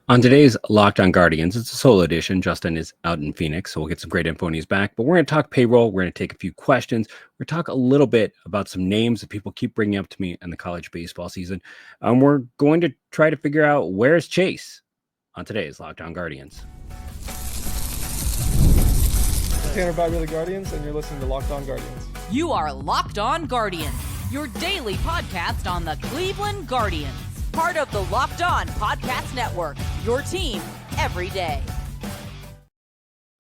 On today's Locked On Guardians, it's a solo edition. Justin is out in Phoenix, so we'll get some great info when he's back. But we're going to talk payroll. We're going to take a few questions. We're going to talk a little bit about some names that people keep bringing up to me in the college baseball season. We're going to try to figure out where's Chase on today's Locked On Guardians. Tanner Bobby the Guardians, and you're listening to Locked On Guardians. You are Locked On Guardians, your daily podcast on the Cleveland Guardians. Part of the Locked On Podcast Network, your team every day.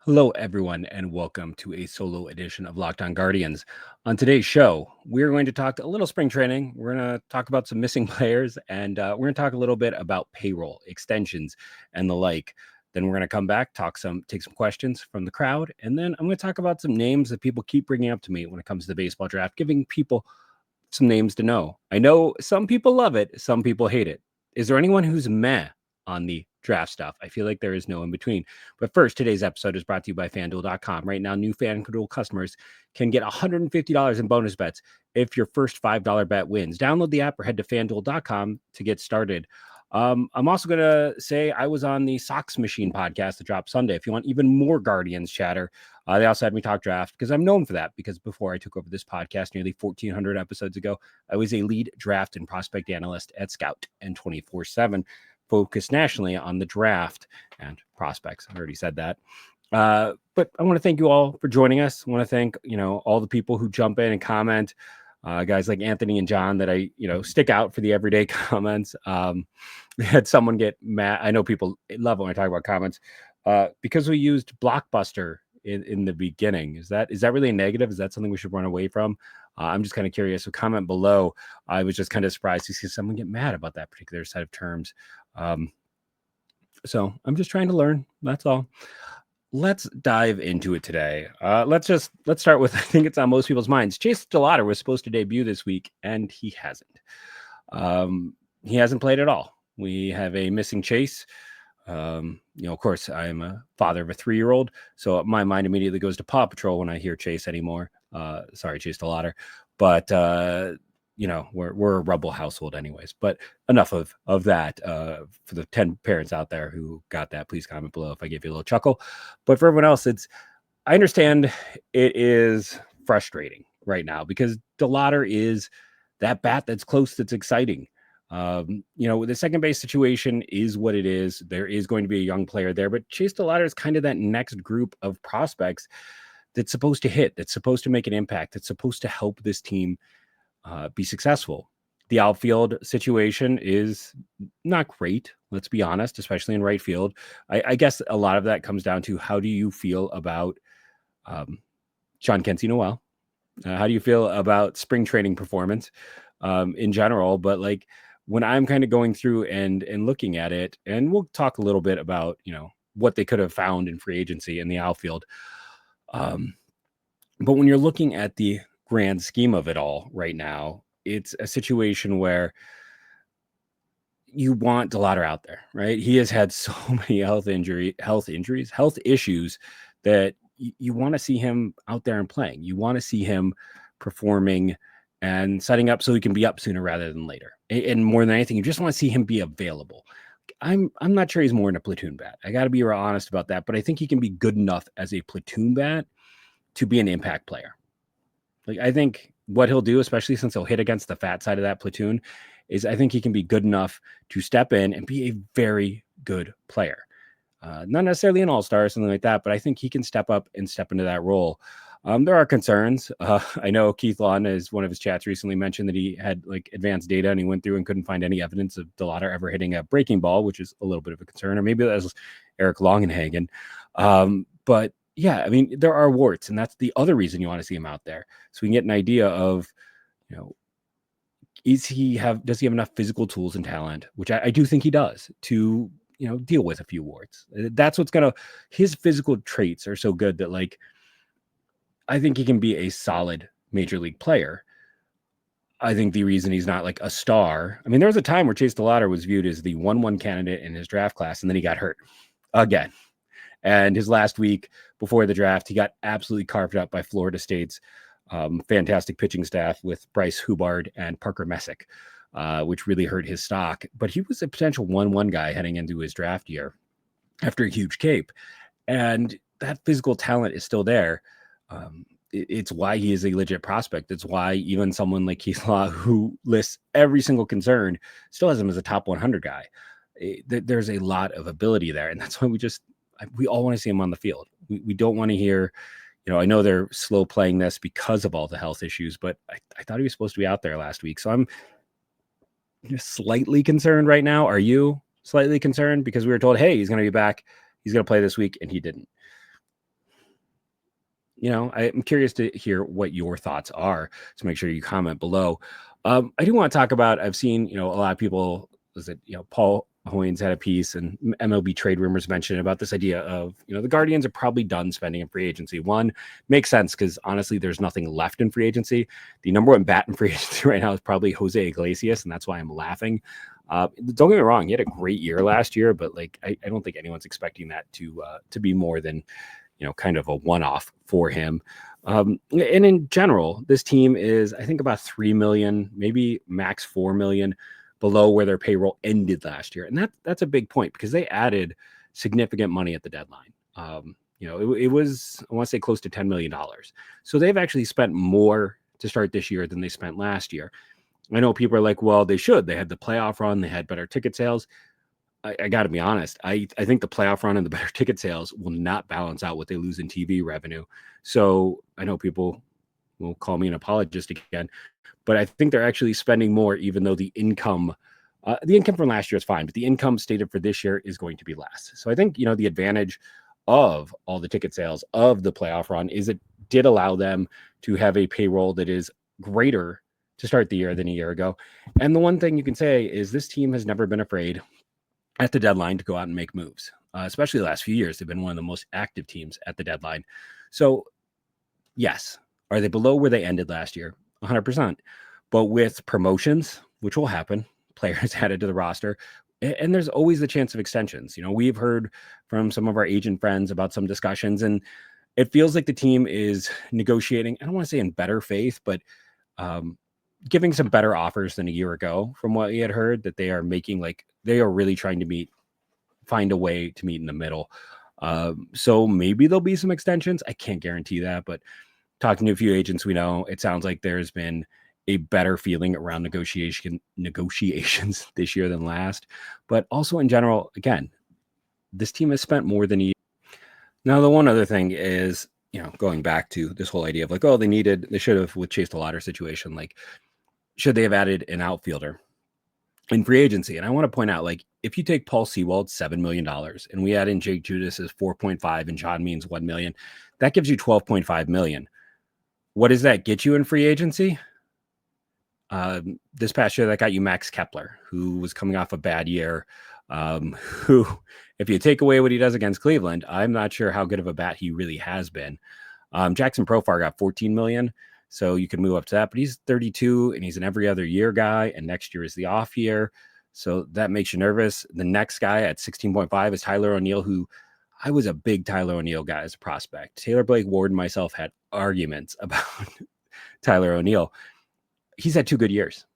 Hello, everyone, and welcome to a solo edition of Locked On Guardians. On today's show, we're going to talk a little spring training. We're going to talk about some missing players, and we're going to talk a little bit about payroll, extensions, and the like. Then we're going to come back, take some questions from the crowd, and then I'm going to talk about some names that people keep bringing up to me when it comes to the baseball draft, giving people some names to know. I know some people love it, some people hate it. Is there anyone who's meh on the draft stuff? I feel like there is no in between. But first, today's episode is brought to you by FanDuel.com. Right now, new FanDuel customers can get $150 in bonus bets if your first $5 bet wins. Download the app or head to FanDuel.com to get started. I'm also going to say I was on the Sox Machine podcast that dropped Sunday. If you want even more Guardians chatter, they also had me talk draft because I'm known for that, because before I took over this podcast nearly 1,400 episodes ago, I was a lead draft and prospect analyst at Scout and 24/7, focused nationally on the draft and prospects. I already said that. But I want to thank you all for joining us. I want to thank, all the people who jump in and comment. Guys like Anthony and John that I, stick out for the everyday comments. We had someone get mad. I know people love when I talk about comments because we used Blockbuster in the beginning. Is that really a negative? Is that something we should run away from? I'm just kind of curious. So comment below. I was just kind of surprised to see someone get mad about that particular set of terms. So I'm just trying to learn. That's all. Let's dive into it today. Let's start with, I think it's on most people's minds. Chase DeLauter was supposed to debut this week, and he hasn't. He hasn't played at all. We have a missing Chase. Of course, I'm a father of a 3-year-old, so my mind immediately goes to Paw Patrol when I hear Chase anymore. Sorry, Chase DeLauter. But we're a rebel household anyways. But enough of that. For the 10 parents out there who got that, please comment below if I gave you a little chuckle. But for everyone else, I understand it is frustrating right now because DeLauter is that bat that's close, that's exciting. The second base situation is what it is. There is going to be a young player there, but Chase DeLauter is kind of that next group of prospects that's supposed to hit, that's supposed to make an impact, that's supposed to help this team be successful. The outfield situation is not great, let's be honest, especially in right field. I guess a lot of that comes down to how do you feel about Sean Kensey Noel? How do you feel about spring training performance in general? But when I'm kind of going through and looking at it, and we'll talk a little bit about, what they could have found in free agency in the outfield. But when you're looking at the grand scheme of it all right now, it's a situation where you want DeLauter out there, right? He has had so many health issues that you want to see him out there and playing. You want to see him performing and setting up so he can be up sooner rather than later. And more than anything, you just want to see him be available. I'm not sure he's more in a platoon bat. I got to be real honest about that, but I think he can be good enough as a platoon bat to be an impact player. I think what he'll do, especially since he'll hit against the fat side of that platoon, is I think he can be good enough to step in and be a very good player. Not necessarily an all-star or something like that, but I think he can step up and step into that role. There are concerns. I know Keith Lawn, as one of his chats recently mentioned, that he had advanced data and he went through and couldn't find any evidence of DeLauter ever hitting a breaking ball, which is a little bit of a concern, or maybe that was Eric Longenhagen. But yeah, I mean, there are warts, and that's the other reason you want to see him out there. So we can get an idea of, does he have enough physical tools and talent, which I do think he does, to, deal with a few warts. That's what's his physical traits are so good that I think he can be a solid major league player. I think the reason he's not a star, I mean, there was a time where Chase DeLauter was viewed as the 1-1 candidate in his draft class, and then he got hurt again. And his last week before the draft, he got absolutely carved up by Florida State's fantastic pitching staff with Bryce Hubbard and Parker Messick. which really hurt his stock. But he was a potential 1-1 guy heading into his draft year after a huge cape. And that physical talent is still there. It's why he is a legit prospect. It's why even someone like Keith Law, who lists every single concern, still has him as a top 100 guy. There's a lot of ability there. And that's why we all want to see him on the field. We don't want to hear, I know they're slow playing this because of all the health issues, but I thought he was supposed to be out there last week. So I'm just slightly concerned right now. Are you slightly concerned? Because we were told, hey, he's going to be back. He's going to play this week, and he didn't. I'm curious to hear what your thoughts are. So make sure you comment below. I do want to talk about, I've seen, a lot of people, Paul Hoynes had a piece and MLB trade rumors mentioned about this idea of, the Guardians are probably done spending in free agency. One, makes sense because honestly, there's nothing left in free agency. The number one bat in free agency right now is probably Jose Iglesias, and that's why I'm laughing. Don't get me wrong, he had a great year last year, but I don't think anyone's expecting that to be more than, kind of a one-off for him. And in general, this team is, I think, about 3 million, maybe max 4 million below where their payroll ended last year. And that's a big point because they added significant money at the deadline. It was, I want to say, close to $10 million. So they've actually spent more to start this year than they spent last year. I know people are like, well, they should. They had the playoff run. They had better ticket sales. I got to be honest. I think the playoff run and the better ticket sales will not balance out what they lose in TV revenue. So I know people will call me an apologist again, but I think they're actually spending more, even though the income from last year is fine, but the income stated for this year is going to be less. So I think, the advantage of all the ticket sales of the playoff run is it did allow them to have a payroll that is greater to start the year than a year ago. And the one thing you can say is this team has never been afraid at the deadline to go out and make moves, especially the last few years. They've been one of the most active teams at the deadline. So yes, are they below where they ended last year? 100%. But with promotions, which will happen, players added to the roster, and there's always the chance of extensions. We've heard from some of our agent friends about some discussions, and it feels like the team is negotiating, I don't want to say in better faith, but giving some better offers than a year ago from what we had heard, that they are making, they are really trying to find a way to meet in the middle. So maybe there'll be some extensions. I can't guarantee that, but talking to a few agents we know, it sounds like there's been a better feeling around negotiations this year than last. But also in general, again, this team has spent more than a year. Now, the one other thing is, going back to this whole idea of they should have, with Chase DeLauter situation, should they have added an outfielder in free agency? And I want to point out, if you take Paul Sewald's $7 million and we add in Jake Judas's 4.5 and John Means 1 million, that gives you 12.5 million. What does that get you in free agency? This past year, that got you Max Kepler, who was coming off a bad year, who, if you take away what he does against Cleveland, I'm not sure how good of a bat he really has been. Jackson Profar got 14 million. So you can move up to that, but he's 32 and he's an every other year guy. And next year is the off year. So that makes you nervous. The next guy at 16.5 is Tyler O'Neill, who I was a big Tyler O'Neill guy as a prospect. Taylor Blake Ward and myself had arguments about Tyler O'Neill. He's had 2 good years.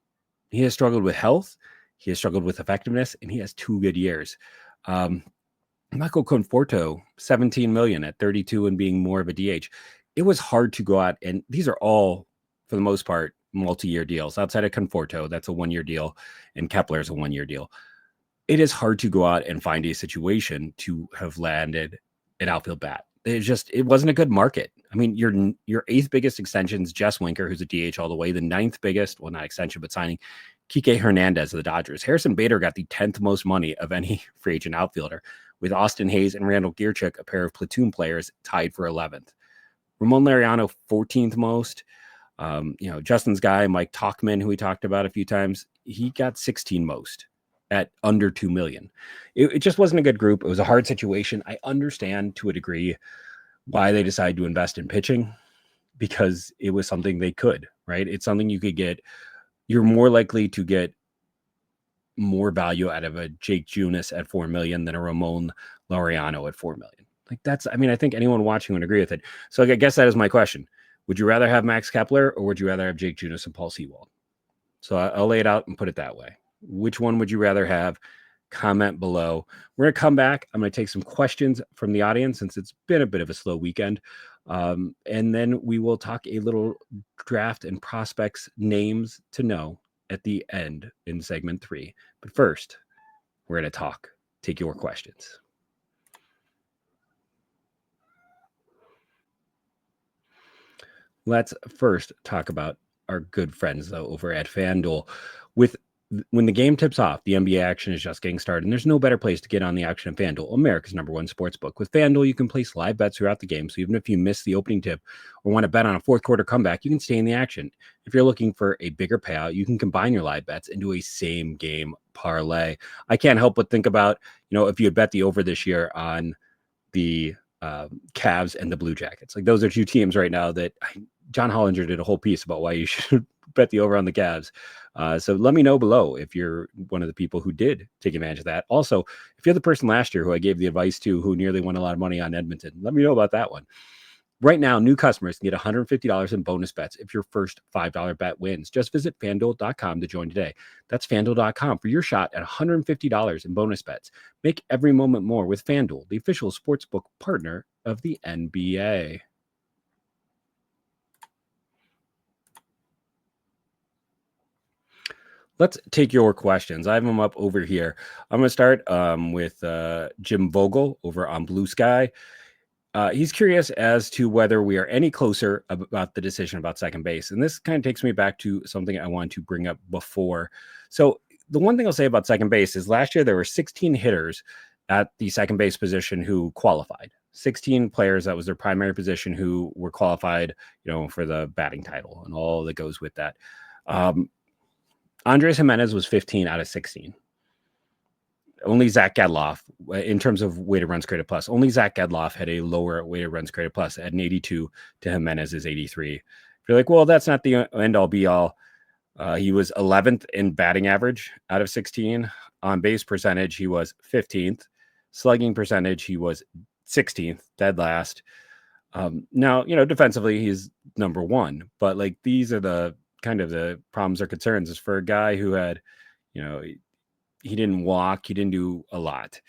He has struggled with health. He has struggled with effectiveness, and he has 2 good years. Michael Conforto, 17 million at 32 and being more of a DH. It was hard to go out, and these are all, for the most part, multi-year deals. Outside of Conforto, that's a 1-year deal, and Kepler is a 1-year deal. It is hard to go out and find a situation to have landed an outfield bat. It wasn't a good market. I mean, your 8th biggest extension is Jess Winker, who's a DH all the way. The 9th biggest, well, not extension, but signing, Kike Hernandez of the Dodgers. Harrison Bader got the 10th most money of any free agent outfielder, with Austin Hayes and Randall Gierchuk, a pair of platoon players, tied for 11th. Ramon Laureano, 14th most. Justin's guy, Mike Talkman, who we talked about a few times, he got 16 most at under 2 million. It just wasn't a good group. It was a hard situation. I understand to a degree why they decided to invest in pitching, because it was something they could, right? It's something you could get. You're more likely to get more value out of a Jake Junis at 4 million than a Ramon Laureano at 4 million. I think anyone watching would agree with it. So I guess that is my question. Would you rather have Max Kepler or would you rather have Jake Junis and Paul Sewald? So I'll lay it out and put it that way. Which one would you rather have? Comment below. We're going to come back. I'm going to take some questions from the audience since it's been a bit of a slow weekend. And then we will talk a little draft and prospects names to know at the end in segment 3. But first, we're going to take your questions. Let's first talk about our good friends, though, over at FanDuel. When the game tips off, the NBA action is just getting started, and there's no better place to get on the action than FanDuel, America's #1 sportsbook. With FanDuel, you can place live bets throughout the game, so even if you miss the opening tip or want to bet on a fourth quarter comeback, you can stay in the action. If you're looking for a bigger payout, you can combine your live bets into a same game parlay. I can't help but think about, if you had bet the over this year on the Cavs and the Blue Jackets. Like, those are two teams right now that John Hollinger did a whole piece about why you should bet the over on the Cavs. So let me know below if you're one of the people who did take advantage of that. Also, if you're the person last year who I gave the advice to who nearly won a lot of money on Edmonton, let me know about that one. Right now, new customers can get $150 in bonus bets if your first $5 bet wins. Just visit FanDuel.com to join today. That's FanDuel.com for your shot at $150 in bonus bets. Make every moment more with FanDuel, the official sportsbook partner of the NBA. Let's take your questions. I have them up over here. I'm going to start with Jim Vogel over on Blue Sky. He's curious as to whether we are any closer about the decision about second base. And this kind of takes me back to something I wanted to bring up before. So the one thing I'll say about second base is last year there were 16 hitters at the second base position who qualified. 16 players, that was their primary position, who were qualified, for the batting title and all that goes with that. Andres Jimenez was 15 out of 16. Only Zach Gedloff, in terms of weighted runs created plus, only Zach Gedloff had a lower weighted runs created plus at an 82 to Jimenez's 83. If you're like, well, that's not the end all be all. He was 11th in batting average out of 16. On base percentage, he was 15th. Slugging percentage, he was 16th, dead last. Now, defensively, he's number 1. But like, these are the kind of the problems or concerns is for a guy who had, he didn't walk, he didn't do a lot.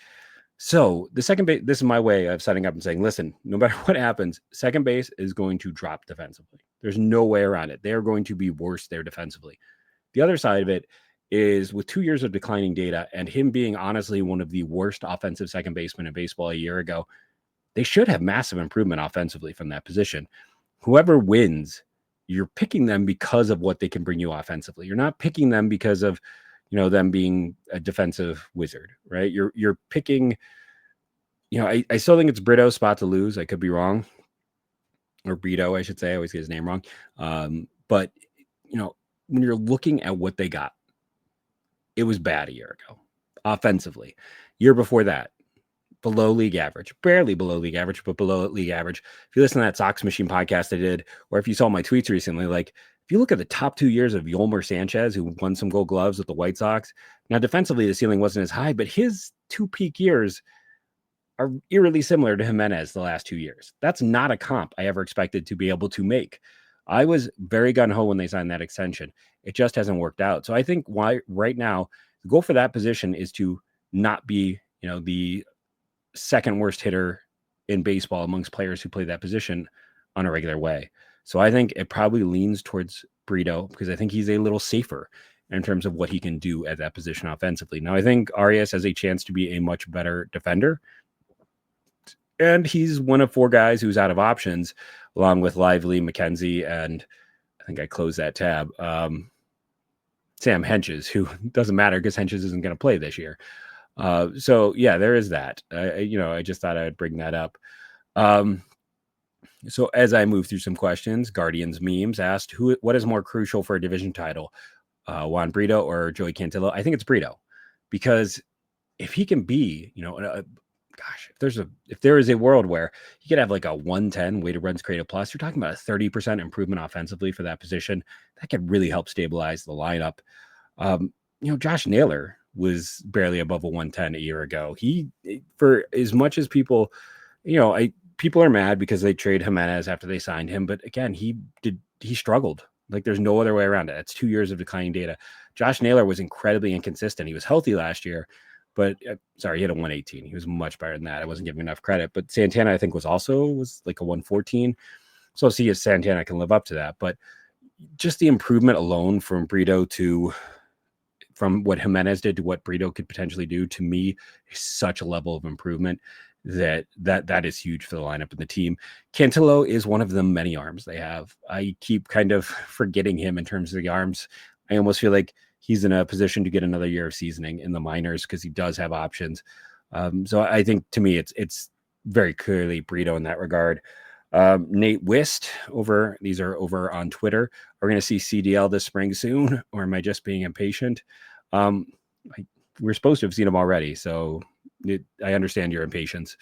So the second base, this is my way of setting up and saying, listen, no matter what happens, second base is going to drop defensively. There's no way around it. They're going to be worse there defensively. The other side of it is with 2 years of declining data and him being honestly one of the worst offensive second basemen in baseball a year ago, they should have massive improvement offensively from that position. Whoever wins, you're picking them because of what they can bring you offensively. You're not picking them because of, them being a defensive wizard, right? You're picking, I still think it's Brito's spot to lose. I could be wrong. Or Brito, I should say. I always get his name wrong. But, when you're looking at what they got, it was bad a year ago, offensively. Year before that, below league average, barely below league average, but below league average. If you listen to that Sox Machine podcast I did, or if you saw my tweets recently, like if you look at the top 2 years of Yolmer Sanchez, who won some Gold Gloves with the White Sox, now defensively the ceiling wasn't as high, but his 2 peak years are eerily similar to Jimenez the last 2 years. That's not a comp I ever expected to be able to make. I was very gung-ho when they signed that extension. It just hasn't worked out. So I think why right now the goal for that position is to not be, the second worst hitter in baseball amongst players who play that position on a regular way. So I think it probably leans towards Brito because I think he's a little safer in terms of what he can do at that position offensively. Now I think Arias has a chance to be a much better defender. And he's one of 4 guys who's out of options, along with Lively, McKenzie, and I think I closed that tab. Sam Henches, who doesn't matter because Henches isn't going to play this year. So yeah, there is that. I just thought I'd bring that up. So as I move through some questions, Guardians Memes asked, what is more crucial for a division title, Juan Brito or Joey Cantillo? I think it's Brito, because if he can be, if there is a world where you could have like a 110 weighted runs created plus, you're talking about a 30% improvement offensively for that position. That could really help stabilize the lineup. Josh Naylor was barely above a 110 a year ago. For as much as people, people are mad because they trade Jimenez after they signed him. But again, he struggled Like there's no other way around it. That's 2 years of declining data. Josh Naylor was incredibly inconsistent. He was healthy last year, but sorry, he had a 118. He was much better than that. I wasn't giving enough credit, but Santana, I think was like a 114. So I'll see if Santana can live up to that. But just the improvement alone from what Jimenez did to what Brito could potentially do, to me, is such a level of improvement that is huge for the lineup and the team. Cantillo is one of the many arms they have. I keep kind of forgetting him in terms of the arms. I almost feel like he's in a position to get another year of seasoning in the minors because he does have options. So I think, to me, it's very clearly Brito in that regard. Nate Wist these are over on Twitter. Are we going to see CDL this spring soon, or am I just being impatient? We're supposed to have seen him already, so I understand your impatience.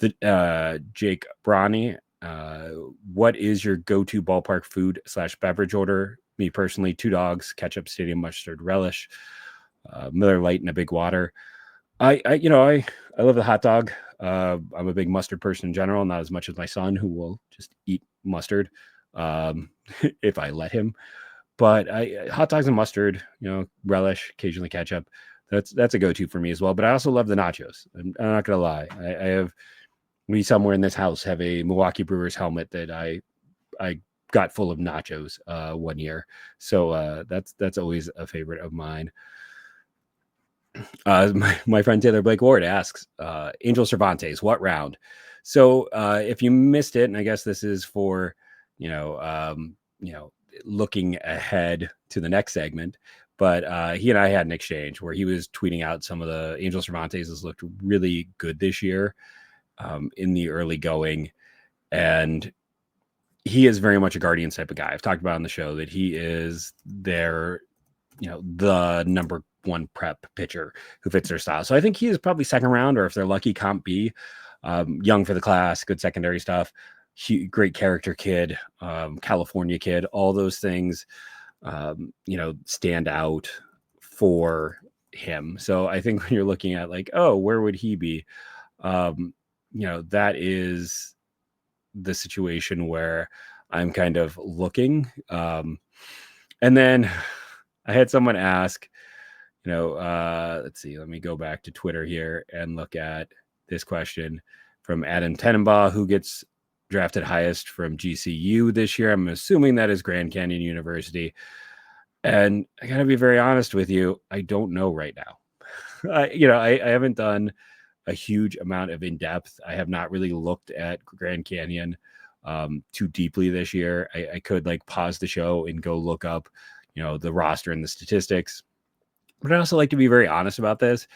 Jake Bronny, what is your go-to ballpark food / beverage order? Me personally, 2 dogs, ketchup, stadium mustard, relish, Miller Lite, and a big water. I love the hot dog. I'm a big mustard person in general, not as much as my son, who will just eat mustard if I let him. But hot dogs and mustard, relish, occasionally ketchup. That's a go-to for me as well. But I also love the nachos. I'm not gonna lie. We somewhere in this house have a Milwaukee Brewers helmet that I got full of nachos one year. So that's always a favorite of mine. My friend Taylor Blake Ward asks, Angel Cervantes, what round? So if you missed it, and I guess this is for looking ahead to the next segment, but he and I had an exchange where he was tweeting out some of the Angel Cervantes has looked really good this year in the early going, and he is very much a Guardians type of guy. I've talked about on the show that he is the number one prep pitcher who fits their style. So I think he is probably second round, or if they're lucky, comp B. Young for the class, good secondary stuff, great character kid, California kid, all those things, stand out for him. So I think when you're looking at like, oh, where would he be? That is the situation where I'm kind of looking. And then I had someone ask, let's see, let me go back to Twitter here and look at this question from Adam Tenenbaugh, who gets drafted highest from GCU this year. I'm assuming that is Grand Canyon University. And I got to be very honest with you, I don't know right now. I haven't done a huge amount of in-depth. I have not really looked at Grand Canyon too deeply this year. I could pause the show and go look up, the roster and the statistics. But I also like to be very honest about this.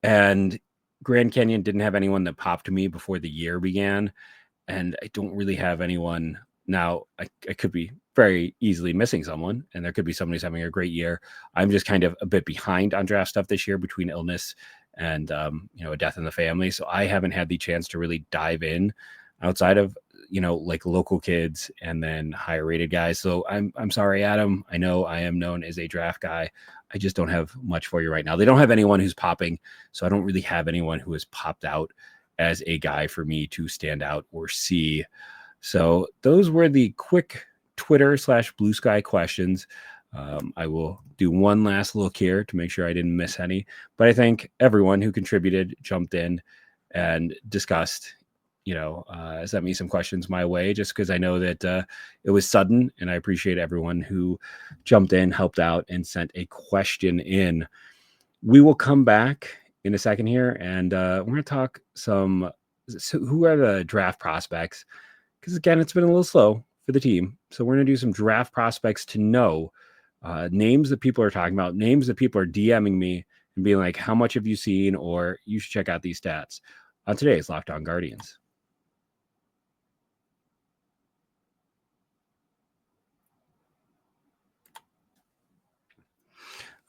And Grand Canyon didn't have anyone that popped to me before the year began. And I don't really have anyone now. I could be very easily missing someone, and there could be somebody who's having a great year. I'm just kind of a bit behind on draft stuff this year between illness and, a death in the family. So I haven't had the chance to really dive in outside of, local kids and then higher rated guys. So I'm sorry, Adam. I know I am known as a draft guy. I just don't have much for you right now. They don't have anyone who's popping. So I don't really have anyone who has popped out as a guy for me to stand out or see. So those were the quick Twitter / Blue Sky questions. I will do one last look here to make sure I didn't miss any, but I think everyone who contributed jumped in and discussed, sent me some questions my way, just because I know that it was sudden, and I appreciate everyone who jumped in, helped out, and sent a question in. We will come back in a second here, and we're going to talk who are the draft prospects, because again, it's been a little slow for the team. So we're going to do some draft prospects to know, names that people are talking about, names that people are DMing me and being like, how much have you seen, or you should check out these stats on today's Locked On Guardians.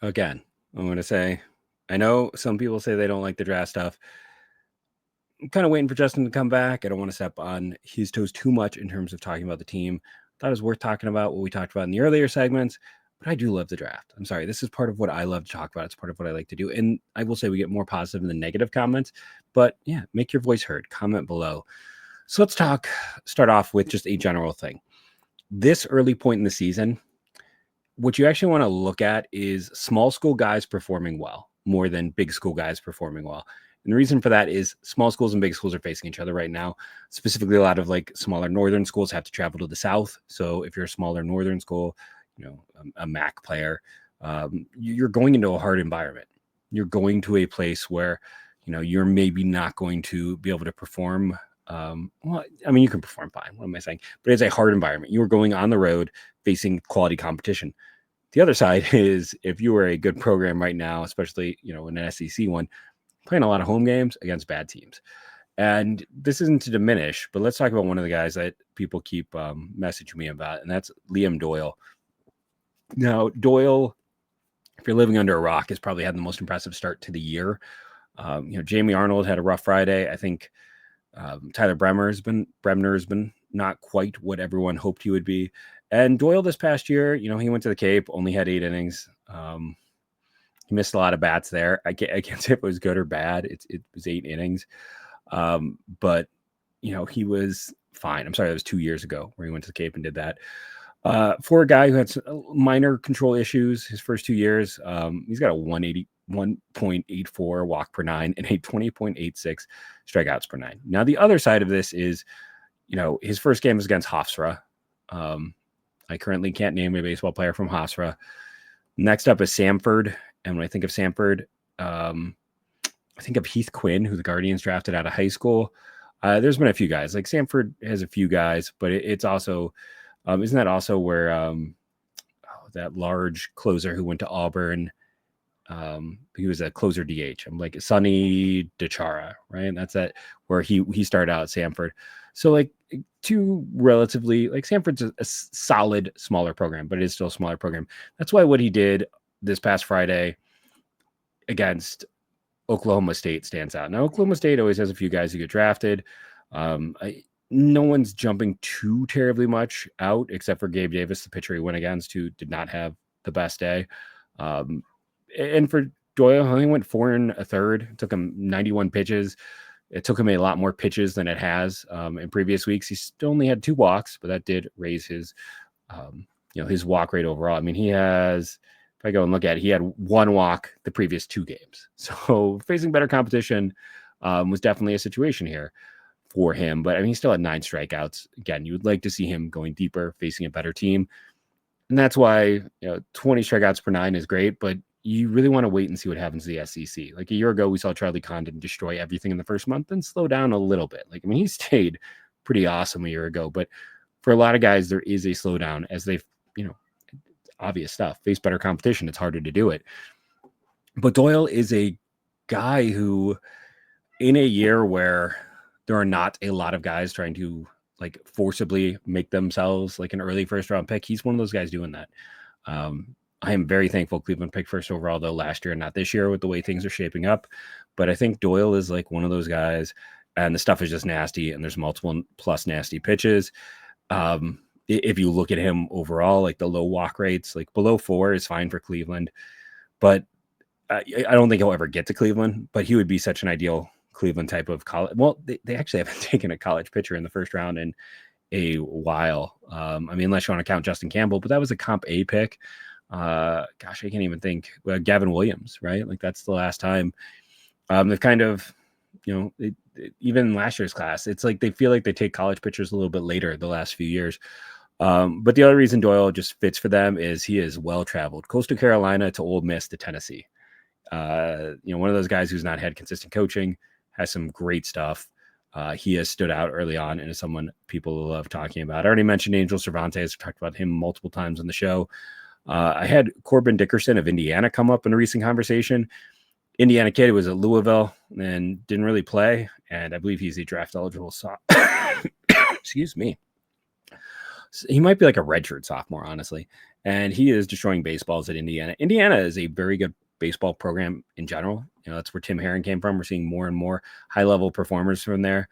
Again, I'm going to say, I know some people say they don't like the draft stuff. I'm kind of waiting for Justin to come back. I don't want to step on his toes too much in terms of talking about the team. Thought it was worth talking about what we talked about in the earlier segments, but I do love the draft. I'm sorry. This is part of what I love to talk about. It's part of what I like to do. And I will say we get more positive than negative comments, but yeah, make your voice heard. Comment below. So let's start off with just a general thing. This early point in the season, what you actually want to look at is small school guys performing well more than big school guys performing well. And the reason for that is small schools and big schools are facing each other right now. Specifically, a lot of like smaller northern schools have to travel to the south. So if you're a smaller northern school, a MAC player, you're going into a hard environment. You're going to a place where, you're maybe not going to be able to perform. You can perform fine. What am I saying? But it's a hard environment. You are going on the road facing quality competition. The other side is if you are a good program right now, especially, in an SEC one, playing a lot of home games against bad teams. And this isn't to diminish, but let's talk about one of the guys that people keep messaging me about, and that's Liam Doyle. Now, Doyle, if you're living under a rock, has probably had the most impressive start to the year. Jamie Arnold had a rough Friday. I think Tyler Bremner has been not quite what everyone hoped he would be. And Doyle this past year, he went to the Cape, only had 8 innings. He missed a lot of bats there. I can't say if it was good or bad. It was 8 innings. But he was fine. I'm sorry, that was 2 years ago where he went to the Cape and did that. For a guy who had minor control issues his first 2 years, he's got a 1.84 walk per 9 and a 20.86 strikeouts per 9. Now, the other side of this is, his first game was against Hofstra. I currently can't name a baseball player from Hofstra. Next up is Samford. And when I think of Samford, I think of Heath Quinn, who the Guardians drafted out of high school. There's been a few guys. Like Samford has a few guys, but it's also, isn't that also where that large closer who went to Auburn, he was a closer DH. I'm like Sonny DeChara, right? And that's where he started out at Samford. So like two relatively, like Samford's a solid smaller program, but it is still a smaller program. That's why what he did this past Friday against Oklahoma State stands out. Now, Oklahoma State always has a few guys who get drafted. No one's jumping too terribly much out, except for Gabe Davis, the pitcher he went against, who did not have the best day. And for Doyle, he went 4 1/3. It took him 91 pitches. It took him a lot more pitches than it has in previous weeks. He still only had 2 walks, but that did raise his walk rate overall. I mean, he has, if I go and look at it, he had 1 walk the previous 2 games. So facing better competition was definitely a situation here for him. But I mean, he still had 9 strikeouts. Again, you would like to see him going deeper, facing a better team. And that's why 20 strikeouts per 9 is great, but you really want to wait and see what happens to the SEC. Like a year ago, we saw Charlie Condon destroy everything in the first month and slow down a little bit. Like, I mean, he stayed pretty awesome a year ago, but for a lot of guys, there is a slowdown as they've, obvious stuff, face better competition. It's harder to do it. But Doyle is a guy who, in a year where there are not a lot of guys trying to like forcibly make themselves like an early first round pick, he's one of those guys doing that. I am very thankful Cleveland picked first overall, though, last year, not this year with the way things are shaping up. But I think Doyle is like one of those guys, and the stuff is just nasty, and there's multiple plus nasty pitches. If you look at him overall, like the low walk rates, like below 4 is fine for Cleveland. But I don't think he'll ever get to Cleveland, but he would be such an ideal Cleveland type of college. Well, they actually haven't taken a college pitcher in the first round in a while. I mean, unless you want to count Justin Campbell, but that was a Comp A pick. I can't even think. Gavin Williams, right? Like that's the last time. They've kind of, even last year's class, it's like they feel like they take college pitchers a little bit later the last few years. But the other reason Doyle just fits for them is he is well traveled. Coastal Carolina to Ole Miss to Tennessee. One of those guys who's not had consistent coaching, has some great stuff. He has stood out early on and is someone people love talking about. I already mentioned Angel Cervantes. I've talked about him multiple times on the show. I had Corbin Dickerson of Indiana come up in a recent conversation. Indiana kid who was at Louisville and didn't really play. And I believe he's a draft eligible. Excuse me. So he might be like a redshirt sophomore, honestly. And he is destroying baseballs at Indiana. Indiana is a very good baseball program in general. That's where Tim Herron came from. We're seeing more and more high-level performers from there.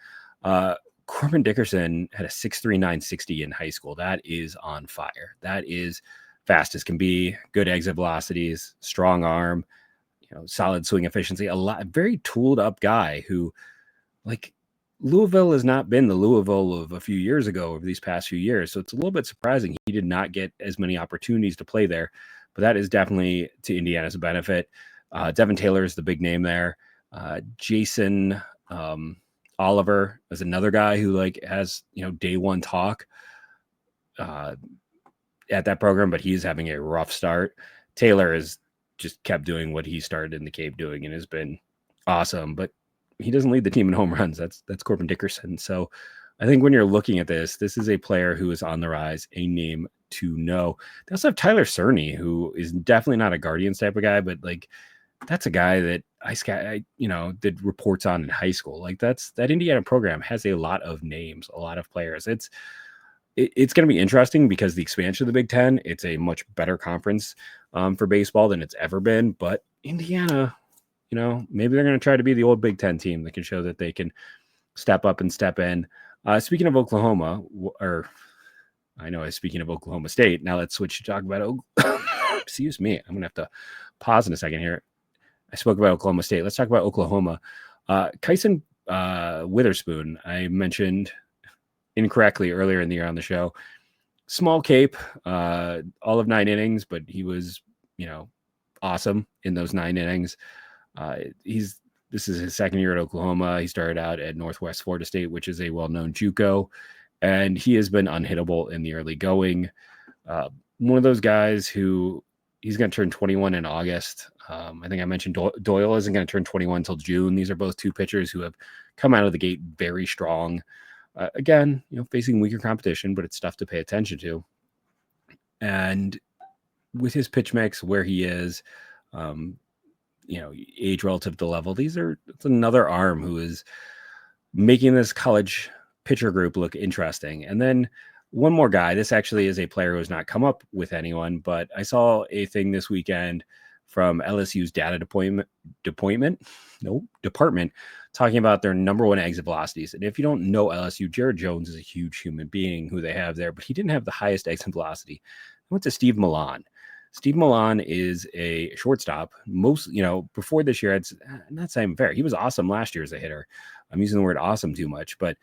Corbin Dickerson had a 6.3 960 in high school. That is on fire. That is fast as can be, good exit velocities, strong arm, solid swing efficiency, very tooled up guy who like Louisville has not been the Louisville of a few years ago over these past few years. So it's a little bit surprising he did not get as many opportunities to play there. But that is definitely to Indiana's benefit. Devin Taylor is the big name there. Jason Oliver is another guy who has, day one talk at that program, but he's having a rough start. Taylor has just kept doing what he started in the Cape doing and has been awesome, but he doesn't lead the team in home runs. That's Corbin Dickerson. So I think when you're looking at this is a player who is on the rise, a name to know. They also have Tyler Cerny, who is definitely not a Guardians type of guy, but that's a guy that I did reports on in high school. That Indiana program has a lot of names, a lot of players. It's going to be interesting because the expansion of the Big Ten, it's a much better conference for baseball than it's ever been. But Indiana, maybe they're going to try to be the old Big Ten team that can show that they can step up and step in. Speaking of Oklahoma, speaking of Oklahoma State, now let's switch to talk about excuse me. I'm going to have to pause in a second here. I spoke about Oklahoma State. Let's talk about Oklahoma. Kyson Witherspoon, I mentioned incorrectly earlier in the year on the show. Small Cape, all of 9 innings, but he was, awesome in those 9 innings. This is his second year at Oklahoma. He started out at Northwest Florida State, which is a well-known JUCO, and he has been unhittable in the early going. One of those guys who he's going to turn 21 in August. I think I mentioned Doyle isn't going to turn 21 until June. These are both two pitchers who have come out of the gate very strong. Again, facing weaker competition, but it's stuff to pay attention to. And with his pitch mix, where he is, age relative to level, it's another arm who is making this college pitcher group look interesting. And then one more guy. This actually is a player who has not come up with anyone, but I saw a thing this weekend from LSU's data department talking about their number one exit velocities. And if you don't know LSU, Jared Jones is a huge human being who they have there, but he didn't have the highest exit velocity. I went to Steve Milan. Steve Milan is a shortstop. Before this year, I'm not saying fair. He was awesome last year as a hitter. I'm using the word awesome too much, but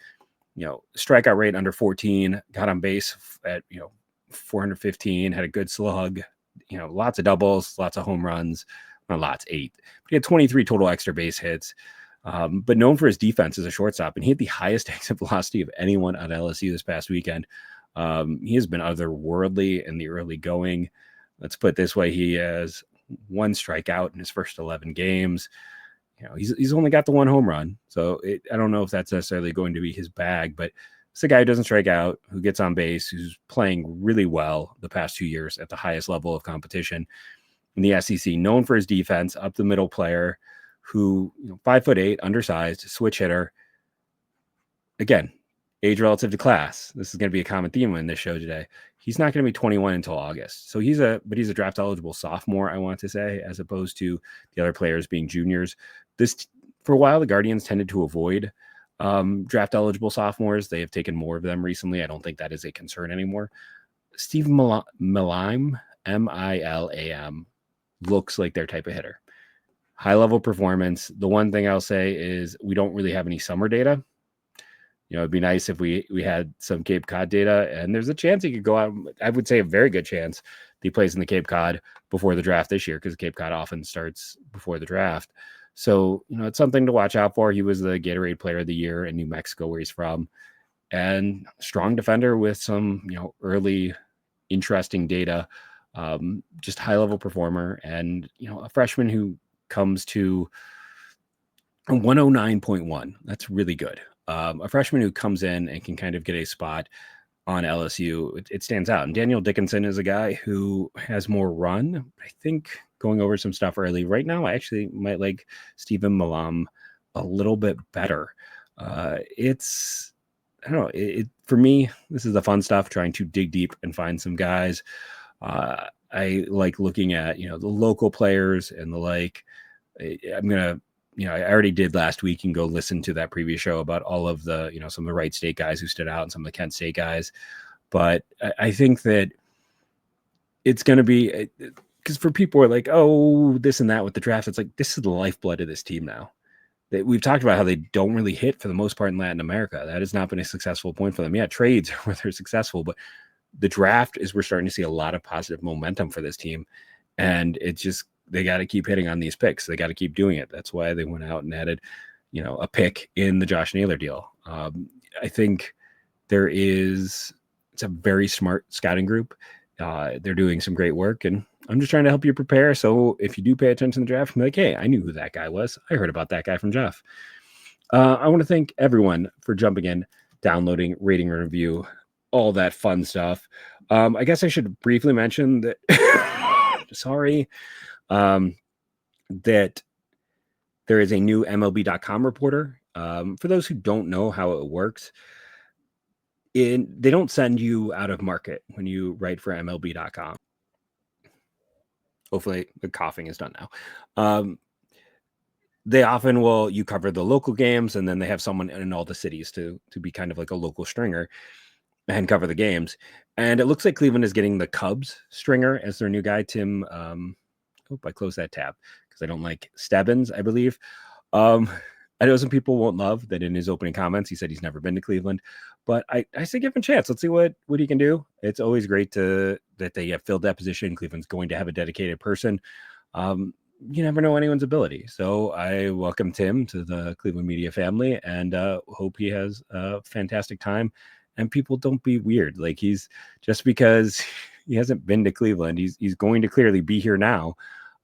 strikeout rate under 14, got on base at 415, had a good slug, lots of doubles, lots of home runs, not lots, 8. But he had 23 total extra base hits, but known for his defense as a shortstop, and he had the highest exit velocity of anyone on LSU this past weekend. He has been otherworldly in the early going. Let's put it this way: he has 1 strikeout in his first 11 games. He's only got the 1 home run, so I don't know if that's necessarily going to be his bag, but it's a guy who doesn't strike out, who gets on base, who's playing really well the past 2 years at the highest level of competition in the SEC, known for his defense, up the middle player, who 5'8", undersized, switch hitter. Again, age relative to class. This is going to be a common theme in this show today. He's not going to be 21 until August. So he's a draft eligible sophomore, I want to say, as opposed to the other players being juniors. For a while, the Guardians tended to avoid draft eligible sophomores. They have taken more of them recently. I don't think that is a concern anymore. Steve Milam, M-I-L-A-M, looks like their type of hitter. High level performance. The one thing I'll say is we don't really have any summer data. It'd be nice if we had some Cape Cod data, and there's a chance he could go out. I would say a very good chance that he plays in the Cape Cod before the draft this year, because Cape Cod often starts before the draft. So, it's something to watch out for. He was the Gatorade Player of the Year in New Mexico, where he's from, and strong defender with some, early interesting data, just high level performer, and, a freshman who comes to 109.1. That's really good. A freshman who comes in and can kind of get a spot on LSU, it stands out. And Daniel Dickinson is a guy who has more run. I think going over some stuff early right now, I actually might like Stephen Milam a little bit better. I don't know. For me, this is the fun stuff, trying to dig deep and find some guys. I like looking at, the local players and the like. I'm going to, I already did last week. You can go listen to that previous show about all of the, some of the Wright State guys who stood out and some of the Kent State guys. But I think that it's going to be, because for people who are like, oh, this and that with the draft, it's like, this is the lifeblood of this team now. we've talked about how they don't really hit for the most part in Latin America. That has not been a successful point for them. Yeah, trades are where they're successful, but the draft is we're starting to see a lot of positive momentum for this team. And it's just, they got to keep hitting on these picks. They got to keep doing it. That's why they went out and added, a pick in the Josh Naylor deal. I think it's a very smart scouting group. They're doing some great work, and I'm just trying to help you prepare. So if you do pay attention to the draft, I'm like, hey, I knew who that guy was. I heard about that guy from Jeff. I want to thank everyone for jumping in, downloading, rating, review, all that fun stuff. I guess I should briefly mention that, that there is a new MLB.com reporter. For those who don't know how it works, they don't send you out of market when you write for MLB.com. Hopefully the coughing is done now. They often you cover the local games, and then they have someone in all the cities to be kind of like a local stringer and cover the games. And it looks like Cleveland is getting the Cubs stringer as their new guy, Tim. I closed that tab because I don't like Stebbins, I believe. I know some people won't love that in his opening comments, he said he's never been to Cleveland, but I say give him a chance. Let's see what he can do. It's always great that they have filled that position. Cleveland's going to have a dedicated person. You never know anyone's ability. So I welcome Tim to the Cleveland media family, and hope he has a fantastic time. And people don't be weird. Like, just because he hasn't been to Cleveland, he's going to clearly be here now.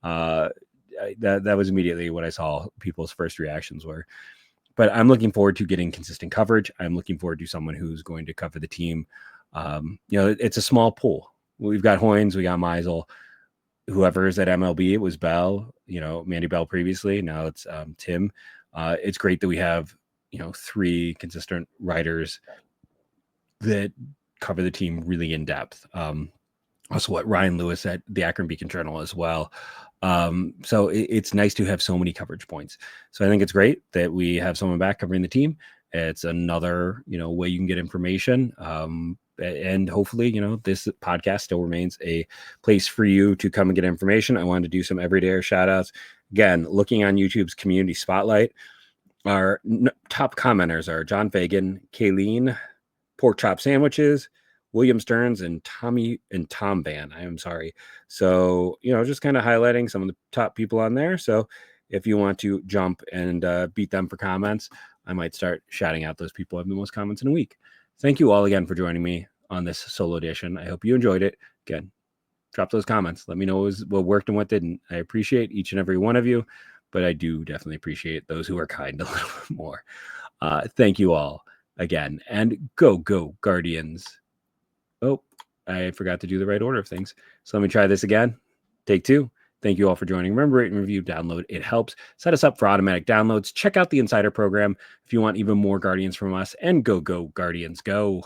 That was immediately what I saw people's first reactions were. But I'm looking forward to getting consistent coverage. I'm looking forward to someone who's going to cover the team. It's a small pool. We've got Hoynes, we got Meisel, whoever is at MLB. It was Bell, Mandy Bell previously. Now it's Tim. It's great that we have, 3 consistent writers that cover the team really in depth. Also what Ryan Lewis at the Akron Beacon Journal as well. So it's nice to have so many coverage points. So I think it's great that we have someone back covering the team. It's another, way you can get information. And hopefully, this podcast still remains a place for you to come and get information. I wanted to do some everyday shout outs. Again, looking on YouTube's community spotlight, our top commenters are John Fagan, Kayleen, Pork Chop Sandwiches, William Stearns, and Tom Van. I am sorry. So, just kind of highlighting some of the top people on there. So if you want to jump and beat them for comments, I might start shouting out those people who have the most comments in a week. Thank you all again for joining me on this solo edition. I hope you enjoyed it. Again, drop those comments. Let me know what worked and what didn't. I appreciate each and every one of you, but I do definitely appreciate those who are kind a little bit more. Thank you all again, and go Guardians. Oh, I forgot to do the right order of things. So let me try this again. Take 2. Thank you all for joining. Remember, rate and review, download. It helps. Set us up for automatic downloads. Check out the Insider program if you want even more Guardians from us. And go Guardians, go.